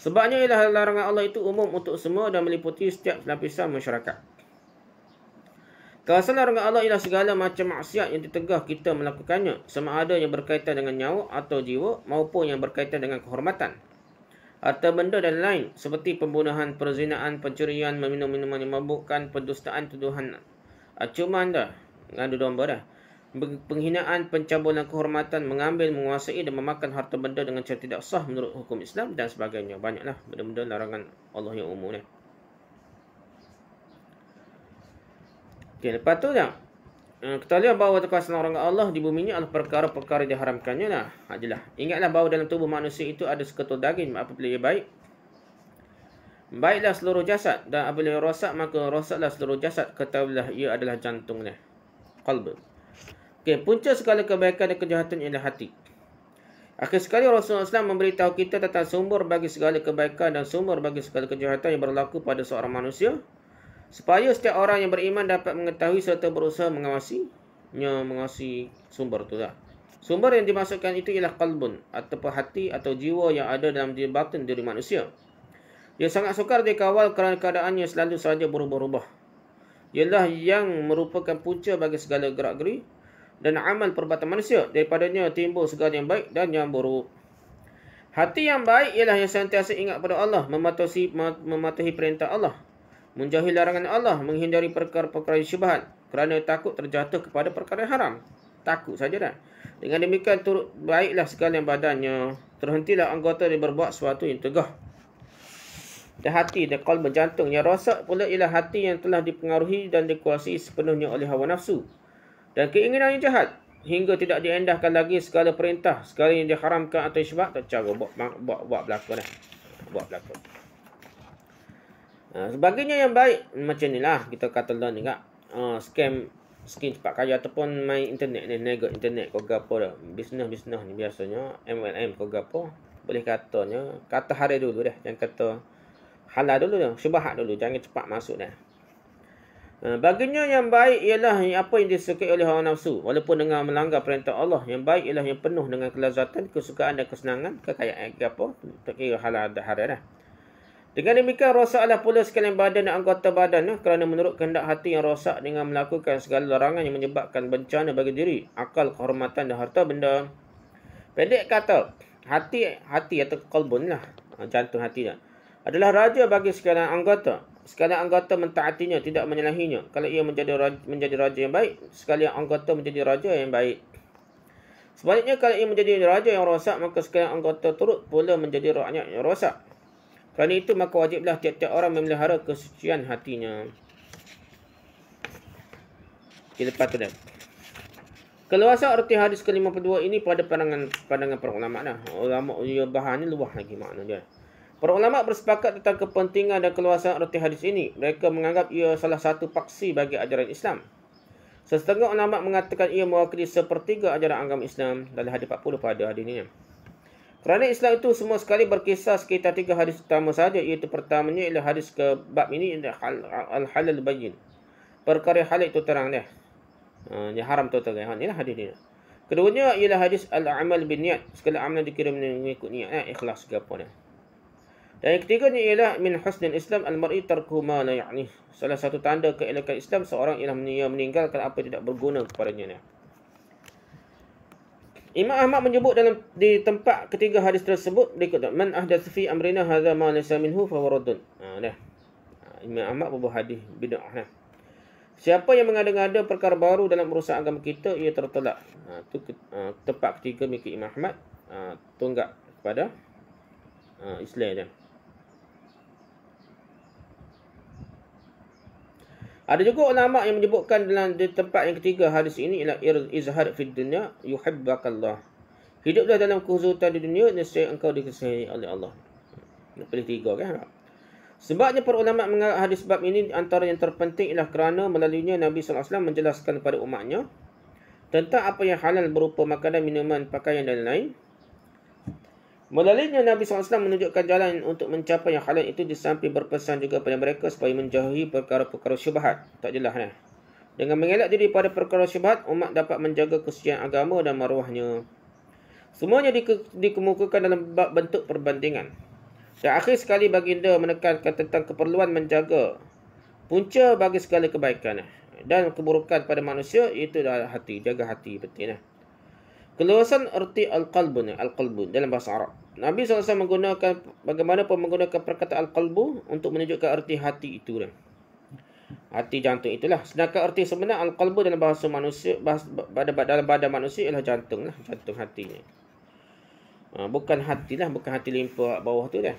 Sebabnya ialah larangan Allah itu umum untuk semua dan meliputi setiap lapisan masyarakat. Kawasan larangan Allah ialah segala macam maksiat yang ditegah kita melakukannya, sama ada yang berkaitan dengan nyawa atau jiwa maupun yang berkaitan dengan kehormatan, harta benda dan lain seperti pembunuhan, perzinaan, pencurian, meminum minuman yang memabukkan, pendustaan, tuduhan acuman dah, ngadu domba dah, penghinaan, pencabulan kehormatan, mengambil, menguasai dan memakan harta benda dengan cara tidak sah menurut hukum Islam dan sebagainya. Banyaklah benda-benda larangan Allah yang umum ni. Okay, lepas tu dah. Kita lihat bahawa kawasan larangan Allah di bumi ini adalah perkara-perkara diharamkannya lah. Jelas. Ingatlah bahawa dalam tubuh manusia itu ada seketul daging apabila ia baik. Baiklah seluruh jasad dan apabila ia rosak maka rosaklah seluruh jasad. Ketahuilah ia adalah jantungnya. Qalb. Okay, punca segala kebaikan dan kejahatan ialah hati. Akhir sekali Rasulullah SAW memberitahu kita tentang sumber bagi segala kebaikan dan sumber bagi segala kejahatan yang berlaku pada seorang manusia, supaya setiap orang yang beriman dapat mengetahui serta berusaha mengawasi sumber itu lah. Sumber yang dimasukkan itu ialah qalbun ataupun hati atau jiwa yang ada dalam diri batin diri manusia. Ia sangat sukar dikawal kerana keadaannya selalu saja berubah-ubah. Ialah yang merupakan punca bagi segala gerak-geri dan amal perbuatan manusia. Daripadanya timbul segala yang baik dan yang buruk. Hati yang baik ialah yang sentiasa ingat pada Allah, mematuhi perintah Allah, menjauhi larangan Allah, menghindari perkara-perkara syubhat kerana takut terjatuh kepada perkara yang haram. Takut saja dah. Dengan demikian turut baiklah sekalian badannya. Terhentilah anggota dia berbuat sesuatu yang tegah. Dan hati dan qalb jantung yang rosak pula ialah hati yang telah dipengaruhi dan dikuasai sepenuhnya oleh hawa nafsu dan keinginan yang jahat, hingga tidak diendahkan lagi segala perintah, segala yang diharamkan atau syubhat tak cara buat berlaku dah. Buat berlaku. Sebagainya yang baik macam inilah kita kata learn juga. Scam cepat kaya ataupun main internet ni, nego internet kau gapo dah. Bisnes ni biasanya MLM kau gapo. Boleh katanya kata hari dulu dah, jangan kata halal dulu dah, syubhat dulu, jangan cepat masuk dah. Baginya yang baik ialah apa yang disukai oleh hawa nafsu, walaupun dengan melanggar perintah Allah. Yang baik ialah yang penuh dengan kelazatan, kesukaan dan kesenangan, kekayaan apa, tak kira halal dan haram. Dengan demikian, rosaklah pula sekalian badan dan anggota badan, kerana menurut kehendak hati yang rosak dengan melakukan segala larangan yang menyebabkan bencana bagi diri, akal, kehormatan dan harta benda. Pendek kata, hati atau qalbun lah, jantung hati dah, adalah raja bagi sekalian anggota. Sekalian anggota mentaatinya, tidak menyalahinya. Kalau ia menjadi raja yang baik, sekalian anggota menjadi raja yang baik. Sebaliknya, kalau ia menjadi raja yang rosak, maka sekalian anggota turut pula menjadi rakyat yang rosak. Kerana itu, maka wajiblah tiap-tiap orang memelihara kesucian hatinya. Okay, lepas tu dah. Keluasan erti hadis ke-52 ini pada pandangan para ulama dah. Ulama bahan ni luah lagi makna dia. Para ulama bersepakat tentang kepentingan dan keluasan erti hadis ini. Mereka menganggap ia salah satu paksi bagi ajaran Islam. Setengah ulama mengatakan ia mewakili sepertiga ajaran agama Islam. Dalam hadis 40 pada hadis ini. Kerana Islam itu semua sekali berkisar sekitar 3 hadis utama sahaja. Iaitu pertamanya ialah hadis ke bab ini al-halal bayyin. Perkara halal itu terang dah. Yang haram tu terang. Inilah hadis ini. Keduanya ialah hadis al-amal bin niat. Segala amal dikira mengikut niat. Ikhlas ke apa dah. Dan yang ketiganya ialah min husnil Islam al-mar'i tarku ma la ya'ni. Salah satu tanda keelakan Islam seorang ialah meninggalkan apa yang tidak berguna kepadanya. Imam Ahmad menyebut di tempat ketiga hadis tersebut berikut, man ahdatsa fi amrina hadza ma laysa minhu fa huwa raddun. Imam Ahmad berbuat hadis bid'ah. Siapa yang mengada-ngada perkara baru dalam urusan agama kita, ia tertolak. Itu tempat ketiga milik Imam Ahmad, tunggak kepada Islam dia. Ada juga ulama yang menyebutkan di tempat yang ketiga hadis ini ialah izhar fid dunya yuhibbakallah. Hiduplah dalam kehuzutan di dunia, nescaya engkau dikasihi oleh Allah. Nak pilih 3 kan? Sebabnya para ulama menganggap hadis bab ini antara yang terpenting ialah kerana melaluinya Nabi SAW menjelaskan kepada umatnya tentang apa yang halal berupa makanan, minuman, pakaian dan lain-lain. Melaluinya Nabi SAW menunjukkan jalan untuk mencapai yang halal itu, di samping berpesan juga kepada mereka supaya menjauhi perkara-perkara syubhat. Tak jelas dah. Dengan mengelak diri pada perkara syubhat, umat dapat menjaga kesucian agama dan maruahnya. Semuanya dikemukakan dalam bab bentuk perbandingan. Dan akhir sekali baginda menekankan tentang keperluan menjaga punca bagi segala kebaikan dan keburukan pada manusia, iaitu adalah hati. Jaga hati betul. Keluasan erti al-qalbu dalam bahasa Arab. Nabi SAW menggunakan menggunakan perkataan al-qalbu untuk menunjukkan erti hati itu. Hati jantung itulah. Sedangkan erti sebenar al-qalbu dalam bahasa manusia, dalam badan manusia ialah jantung lah, jantung hatinya. Bukan hati lah, bukan hati limpa bawah tu dah.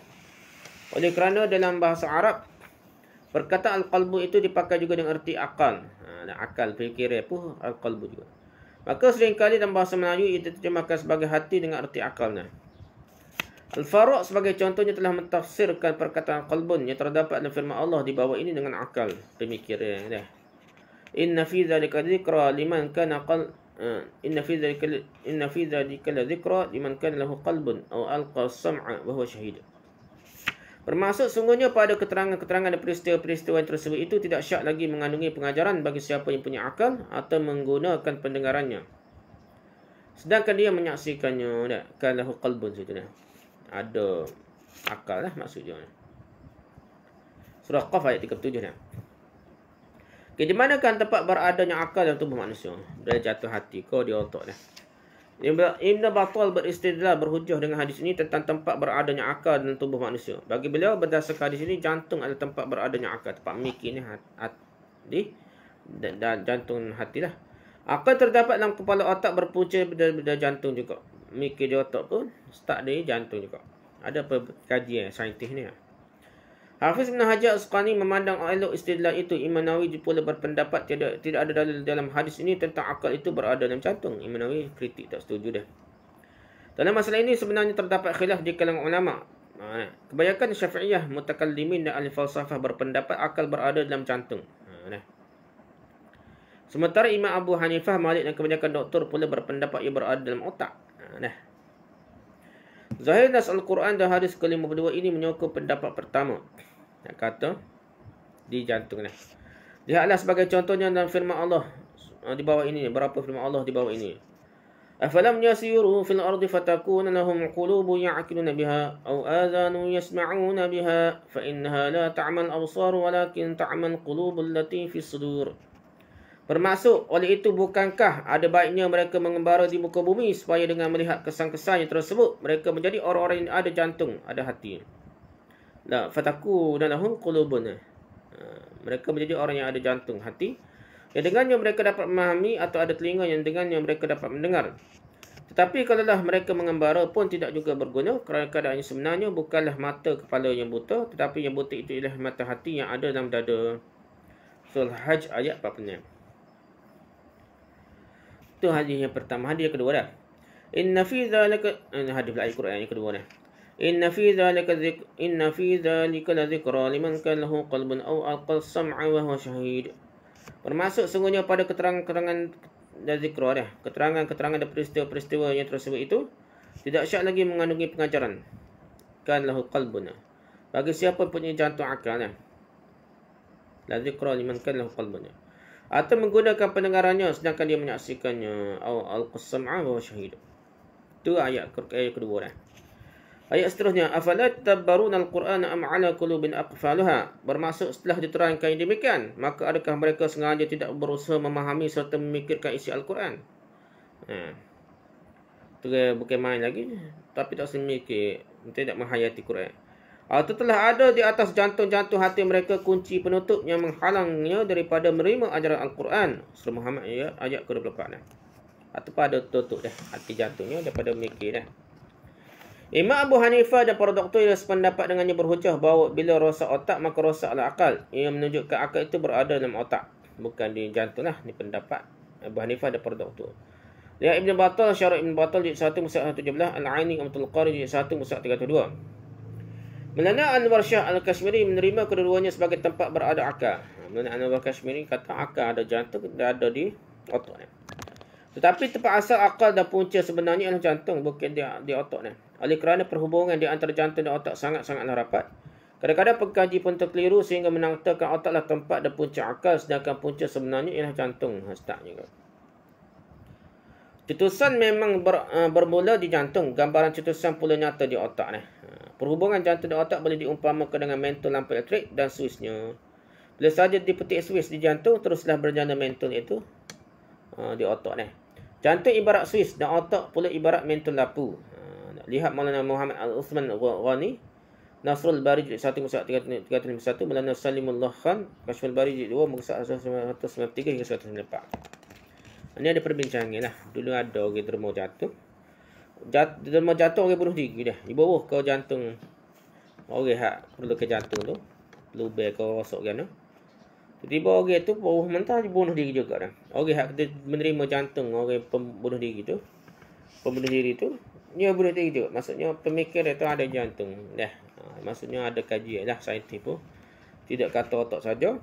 Oleh kerana dalam bahasa Arab, perkataan al-qalbu itu dipakai juga dengan erti akal. Akal, fikiran pun al-qalbu juga. Maka seringkali dalam bahasa Melayu ia diterjemahkan sebagai hati dengan erti akalnya. Al-Faruq sebagai contohnya telah mentafsirkan perkataan qalbun yang terdapat dalam firman Allah di bawah ini dengan akal, pemikiran. Inna fi dzalika dzikra liman kana inna fi dzalika dzikra liman kana lahu qalbun aw alqa as-sam'a wa huwa shahid. Bermaksud sungguhnya pada keterangan-keterangan dan peristiwa-peristiwa tersebut itu tidak syak lagi mengandungi pengajaran bagi siapa yang punya akal atau menggunakan pendengarannya, sedangkan dia menyaksikannya. Kan lahu qalbun situ dah. Ada akal lah maksudnya. Surah Qaf ayat 37 dah. Okay, di manakah tempat beradanya akal dalam tubuh manusia? Dari jatuh hati kau di otak dah. Ibn Battal beristidlal berhujah dengan hadis ini tentang tempat beradanya akal dalam tubuh manusia. Bagi beliau, berdasarkan hadis ini, jantung adalah tempat beradanya akal. Tempat mikir ni dan jantung hati lah. Akal terdapat dalam kepala otak, berpunca dari jantung juga. Mikir di otak pun start dari jantung juga. Ada kajian saintis ni. Hafiz Ibn Hajar Asqalani memandang elok istidlal itu. Imam Nawawi pula berpendapat tidak ada dalil dalam hadis ini tentang akal itu berada dalam jantung. Imam Nawawi kritik, tak setuju dah. Dalam masalah ini sebenarnya terdapat khilaf di kalangan ulama. Kebanyakan Syafi'iyah, mutakallimin dan ahli falsafah berpendapat akal berada dalam jantung. Sementara Imam Abu Hanifah, Malik dan kebanyakan doktor pula berpendapat ia berada dalam otak. Zahir nas Al-Quran dan hadis ke-52 ini menyokong pendapat pertama. Nak kata di jantung. Lihatlah sebagai contohnya dalam firman Allah di bawah ini. Berapa firman Allah di bawah ini? أفلم يسيروا في الأرض فتكون لهم قلوب يعقلون بها أو آذان يسمعون بها فإنها لا تعمى الأبصار ولكن تعمى القلوب التي في الصدور. Bermaksud, oleh itu bukankah ada baiknya mereka mengembara di muka bumi supaya dengan melihat kesan-kesan yang tersebut mereka menjadi orang-orang yang ada jantung, ada hati. La fatakuna lahum qulubun. Mereka menjadi orang yang ada jantung, hati, yang dengannya mereka dapat memahami, atau ada telinga yang dengannya mereka dapat mendengar. Tetapi kalaulah mereka mengembara pun tidak juga berguna, kerana keadaannya sebenarnya bukanlah mata kepala yang buta, tetapi yang buta itu ialah mata hati yang ada dalam dada. Surah Hajj ayat 46. Itu hadis yang pertama. Hadis yang kedua dah. Inna fi dzalika, hadis ayat Quran yang kedua dah. Inna fi dzalika la dzikra liman kana lahu qalbun aw alqa as-sam'a wa huwa shahid. Bermaksud sungguhnya pada keterangan-keterangan dan zikra dah. Keterangan-keterangan dan peristiwa-peristiwa yang tersebut itu tidak syak lagi mengandungi pengajaran. Kan lahu qalbun. Bagi siapa punya jantung akal dah. La zikra liman kan lahu qalbun. Atau menggunakan pendengarannya sedangkan dia menyaksikannya. Aw al-qassam'a wa syahid. Itu ayat kedua dah. Ayat seterusnya, afala tadabbaruna al-Qur'ana am 'ala qulubin aqfalha. Bermaksud setelah diterangkan yang demikian, maka adakah mereka sengaja tidak berusaha memahami serta memikirkan isi Al-Quran? Itu bukan main lagi, tapi tak semikir, tidak menghayati Quran. Atau telah ada di atas jantung-jantung hati mereka kunci penutup yang menghalangnya daripada menerima ajaran Al-Quran. Surah Muhammad ayat ke-24 dah. Atau pada tutup dah hati jantungnya daripada memikir dah. Imam Abu Hanifah dan para doktor yang sependapat dengannya berhujah bahawa bila rosak otak maka rosaklah akal. Ia menunjukkan akal itu berada dalam otak, bukan di jantung lah. Ini pendapat Abu Hanifah dan para doktor. Lihat Ibn Battal, Syarah Ibn Battal jilid 1 muka 17, Al-Aini Umtul Qari jilid 1 muka 32. Maulana Anwar Shah Al-Kashmiri menerima kedua-duanya sebagai tempat berada akal. Maulana Anwar Kashmiri kata akal ada jantung, ada di otak. Tetapi tempat asal akal dan punca sebenarnya adalah jantung, bukan di otak ni. Oleh kerana perhubungan di antara jantung dan otak sangat-sangatlah rapat, kadang-kadang pengkaji pun terkeliru sehingga menangtakan otaklah tempat dan punca akal, sedangkan punca sebenarnya ialah jantung. Start juga. Cetusan memang bermula di jantung, gambaran cetusan pula nyata di otak ni. Perhubungan jantung dan otak boleh diumpamakan dengan mentol lampu elektrik dan suisnya. Bila saja dipetik suis di jantung, teruslah berjana mentol itu di otak ni. Jantung ibarat suis dan otak pula ibarat mentol lampu. Lihat Maulana Muhammad Al-Uthman Ghani, Nasrul Bari jilid 1 muka 351, Maulana Salimullah Khan, Kashful Bari jilid 2 muka 193 hingga 194. Ini ada perbincangan lah. Dulu ada orang derma jatuh. Derma jatuh orang bunuh diri dah. Di bawah kau jantung. Orang hak perlu ke jantung tu. Lubang kau rosak kan tu. Tiba-tiba orang tu bawah mentah bunuh diri juga dah. Orang hak menerima jantung orang pembunuh diri tu. Pembunuh diri tu. Dia bunuh diri tu. Maksudnya pemikir itu ada jantung. Dah. Maksudnya ada kajian lah. Saintis pun. Tidak kata otak saja.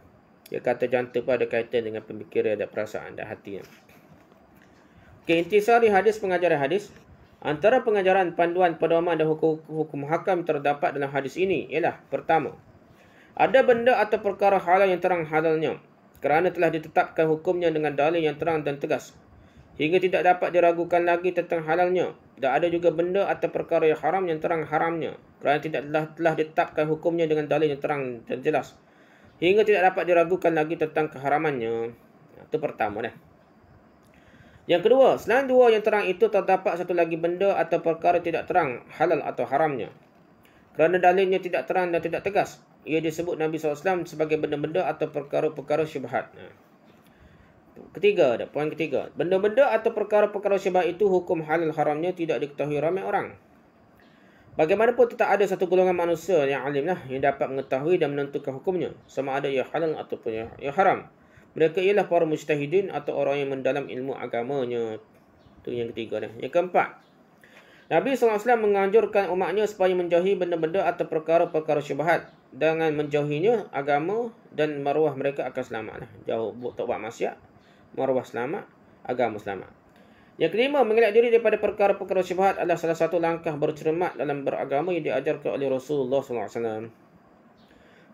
Dia kata jantung pun ada kaitan dengan pemikiran dan perasaan dan hati. Okay, intisari hadis, pengajaran hadis. Antara pengajaran, panduan, pedoman dan hukum hakam terdapat dalam hadis ini ialah pertama, ada benda atau perkara halal yang terang halalnya kerana telah ditetapkan hukumnya dengan dalil yang terang dan tegas hingga tidak dapat diragukan lagi tentang halalnya. Dan ada juga benda atau perkara yang haram yang terang haramnya kerana telah ditetapkan hukumnya dengan dalil yang terang dan jelas hingga tidak dapat diragukan lagi tentang keharamannya. Itu pertama dah. Yang kedua, selain dua yang terang itu terdapat satu lagi benda atau perkara tidak terang halal atau haramnya kerana dalilnya tidak terang dan tidak tegas. Ia disebut Nabi SAW sebagai benda-benda atau perkara-perkara syubhat. Ketiga, poin ketiga, benda-benda atau perkara-perkara syubhat itu hukum halal haramnya tidak diketahui ramai orang. Bagaimanapun tetap ada satu golongan manusia yang alim lah yang dapat mengetahui dan menentukan hukumnya, sama ada ia halal ataupun ia haram. Mereka ialah para mujtahidin atau orang yang mendalam ilmu agamanya. Itu yang ketiga dah. Yang keempat, Nabi SAW menganjurkan umatnya supaya menjauhi benda-benda atau perkara-perkara syubhat. Dengan menjauhinya, agama dan maruah mereka akan selamat. Jauh tak buat maksiat, maruah selamat, agama selamat. Yang kelima, mengelak diri daripada perkara-perkara syubhat adalah salah satu langkah bercermat dalam beragama yang diajarkan oleh Rasulullah SAW.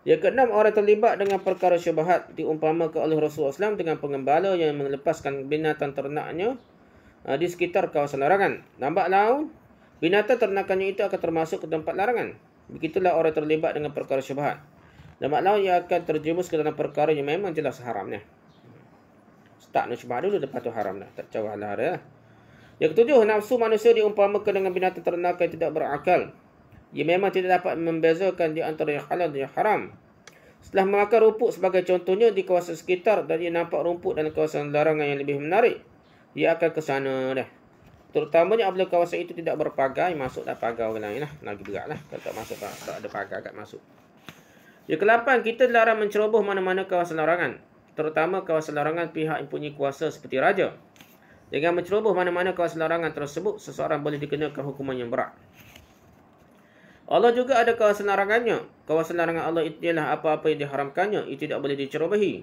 Yang keenam, orang terlibat dengan perkara syubhat diumpamakan oleh Rasulullah SAW dengan pengembala yang melepaskan binatang ternaknya di sekitar kawasan larangan. Lambat laun, binatang ternakannya itu akan termasuk ke tempat larangan. Begitulah orang terlibat dengan perkara syubhat. Lambat laun ia akan terjerumus ke dalam perkara yang memang jelas haramnya. Start nak syubhat dulu, lepas tu haram dah. Tak jauh lah dah. Yang ketujuh, nafsu manusia diumpamakan dengan binatang ternakan yang tidak berakal. Ia memang tidak dapat membezakan di antara yang halal dan yang haram. Setelah memakan rumput sebagai contohnya di kawasan sekitar dan ia nampak rumput dalam kawasan larangan yang lebih menarik, ia akan ke sana dah. Terutamanya apabila kawasan itu tidak berpagar, masuklah pagar orang lain lah. Lagi berat lah. Kalau tak masuk, tak ada pagar kat masuk. Yang ke-8, kita dilarang menceroboh mana-mana kawasan larangan. Terutama kawasan larangan pihak yang punya kuasa seperti raja. Dengan menceroboh mana-mana kawasan larangan tersebut, seseorang boleh dikenakan hukuman yang berat. Allah juga ada kawasan larangannya. Kawasan larangan Allah itu ialah apa-apa yang diharamkannya. Itu tidak boleh dicerobohi.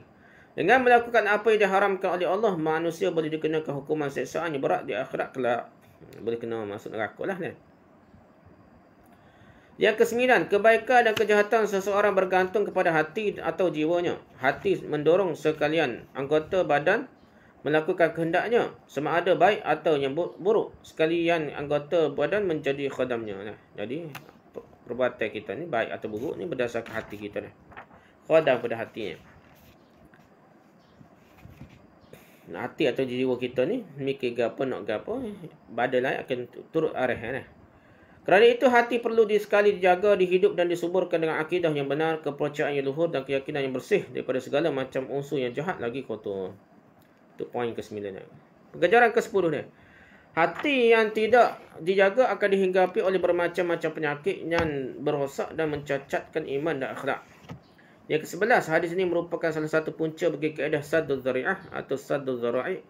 Dengan melakukan apa yang diharamkan oleh Allah, manusia boleh dikenakan hukuman siksaan yang berat di akhirat kelak. Boleh kena masuk neraka lah kan. Yang ke-9, kebaikan dan kejahatan seseorang bergantung kepada hati atau jiwanya. Hati mendorong sekalian anggota badan melakukan kehendaknya, sama ada baik atau yang buruk. Sekalian anggota badan menjadi khadamnya. Jadi perbuatan kita ni baik atau buruk ni berdasarkan hati kita ni. Khadam pada hatinya. Hati atau jiwa kita ni mikir gapo nak gapo, badan lain akan turut arah ni. Kerana itu hati perlu sekali dijaga, dihidup dan disuburkan dengan akidah yang benar, kepercayaan yang luhur dan keyakinan yang bersih daripada segala macam unsur yang jahat lagi kotor. Itu poin ke-9 ni. Pengajaran ke-10 ni. Hati yang tidak dijaga akan dihinggapi oleh bermacam-macam penyakit yang berosak dan mencacatkan iman dan akhlak. Yang ke-11, hadis ini merupakan salah satu punca bagi kaedah saddul zari'ah atau saddul zara'i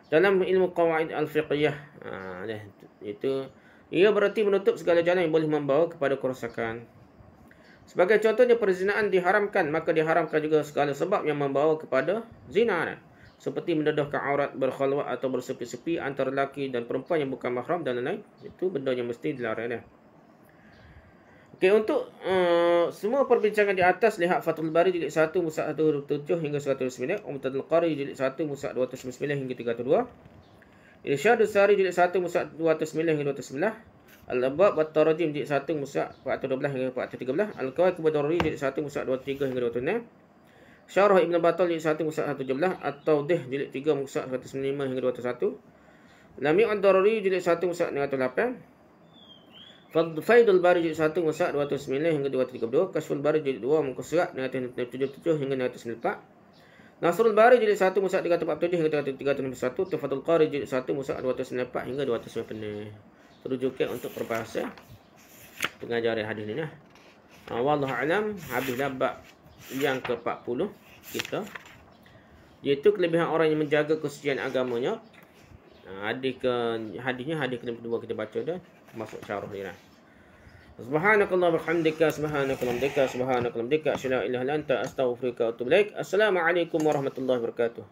dalam ilmu qawaid al-fiqhiyah. Itu ia berarti menutup segala jalan yang boleh membawa kepada kerosakan. Sebagai contohnya, perzinaan diharamkan, maka diharamkan juga segala sebab yang membawa kepada zina. Seperti mendedahkan aurat, berkhalwat atau bersepi-sepi antara lelaki dan perempuan yang bukan mahram dan lain-lain. Itu benda yang mesti dilarang. Okey, untuk semua perbincangan di atas, lihat Fathul Bari jilid 1 mushaf 127 hingga 109, Umdatul Qari jilid 1 mushaf 209 hingga 302, Irsyadus Sari jilid 1 mushaf 209 hingga 209, Al-Abwab wat-Tarajim jilid 1 mushaf 412 hingga 413, Al-Qawaid ad-Daruri jilid 1 mushaf 23 hingga 26, Syarah Ibn Battal jilid 1 mushaf 117, At-Tawdih jilid 3 mushaf 195 hingga 201, Lami' ad-Daruri jilid 1 mushaf 108, Faidul Bari jilid 1 mushaf 209 hingga 232, Kashful Bari jilid 2 muka surat 177 hingga 194, Nasrul Bari jilid 1 mushaf 347 hingga 361, Tufatul Qari jilid 1 mushaf 294 hingga 294. Terujukan untuk perbahasan pengajaran hadis ni. Wallahu alam, habislah bab yang ke-40 kita, iaitu kelebihan orang yang menjaga kesucian agamanya. Hadisnya hadis kedua kita baca dah, masuk syarah ni lah. Subhanakallah bihamdika, subhanakallah bihamdika, asyhadu an la ilaha illa anta, astaghfiruka wa atubu ilaik. Assalamualaikum warahmatullahi wabarakatuh.